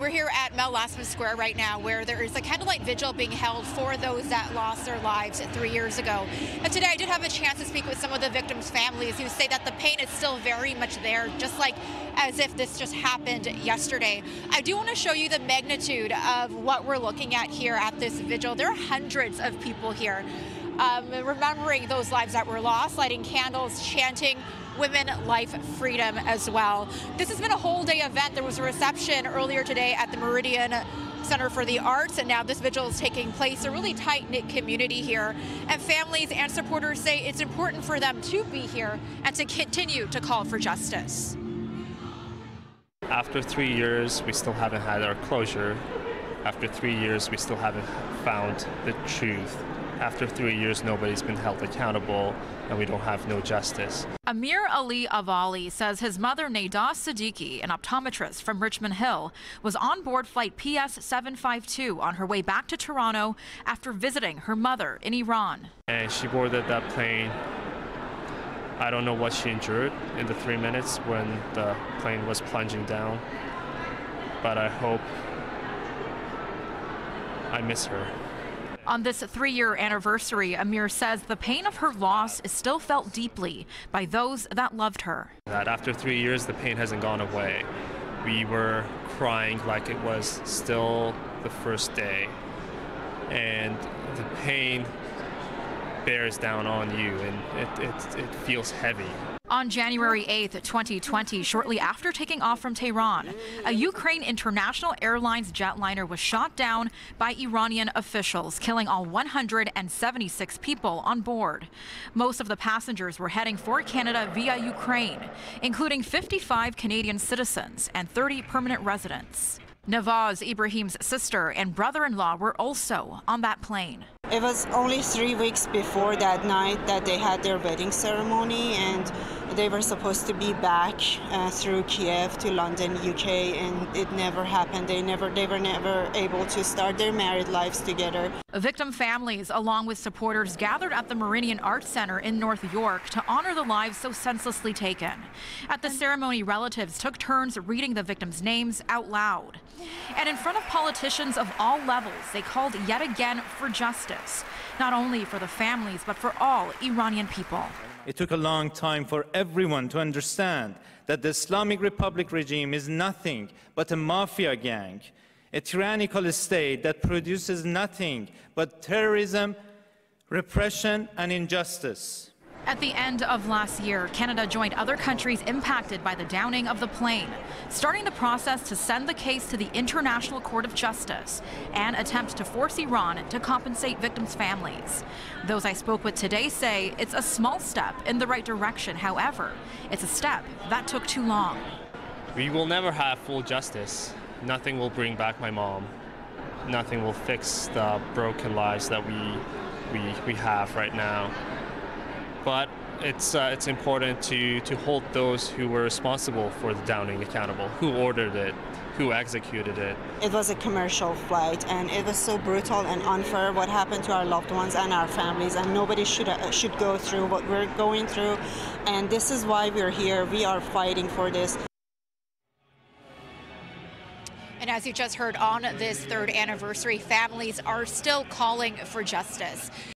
We're here at Mel Lastman Square right now, where there is a candlelight vigil being held for those that lost their lives 3 years ago. And today I did have a chance to speak with some of the victims' families who say that the pain is still very much there, just like as if this just happened yesterday. I do want to show you the magnitude of what we're looking at here at this vigil. There are hundreds of people here remembering those lives that were lost, lighting candles, chanting women, life, freedom as well. This has been a whole day event. There was a reception earlier today at the Meridian Center for the Arts, and now this vigil is taking place. A really tight-knit community here, and families and supporters say it's important for them to be here and to continue to call for justice. After 3 years, we still haven't had our closure. After 3 years, we still haven't found the truth. After 3 years, nobody's been held accountable, and we don't have no justice. Amir Ali Avali says his mother, Nada Siddiqui, an optometrist from Richmond Hill, was on board Flight PS752 on her way back to Toronto after visiting her mother in Iran. And she boarded that plane. I don't know what she endured in the 3 minutes when the plane was plunging down, but I hope I miss her. On this 3-year anniversary, Amir says the pain of her loss is still felt deeply by those that loved her. That after 3 years, the pain hasn't gone away. We were crying like it was still the first day, and the pain bears down on you, and it feels heavy. On January 8th, 2020, shortly after taking off from Tehran, a Ukraine International Airlines jetliner was shot down by Iranian officials, killing all 176 people on board. Most of the passengers were heading for Canada via Ukraine, including 55 Canadian citizens and 30 permanent residents. Nawaz Ibrahim's sister and brother-in-law were also on that plane. It was only 3 weeks before that night that they had their wedding ceremony, and they were supposed to be back through Kiev to London, UK, and it never happened. They were never able to start their married lives together. Victim families, along with supporters, gathered at the Meridian Arts Center in North York to honor the lives so senselessly taken. At the ceremony, relatives took turns reading the victims' names out loud. And in front of politicians of all levels, they called yet again for justice, not only for the families, but for all Iranian people. It took a long time for everyone to understand that the Islamic Republic regime is nothing but a mafia gang, a tyrannical state that produces nothing but terrorism, repression, and injustice. At the end of last year, Canada joined other countries impacted by the downing of the plane, starting the process to send the case to the International Court of Justice and attempt to force Iran to compensate victims' families. Those I spoke with today say it's a small step in the right direction. However, it's a step that took too long. We will never have full justice. Nothing will bring back my mom. Nothing will fix the broken lives that we have right now. But it's important to hold those who were responsible for the downing accountable, who ordered it, who executed it. It was a commercial flight, and it was so brutal and unfair what happened to our loved ones and our families, and nobody should go through what we're going through. And this is why we're here. We are fighting for this. And as you just heard, on this 3rd anniversary, families are still calling for justice.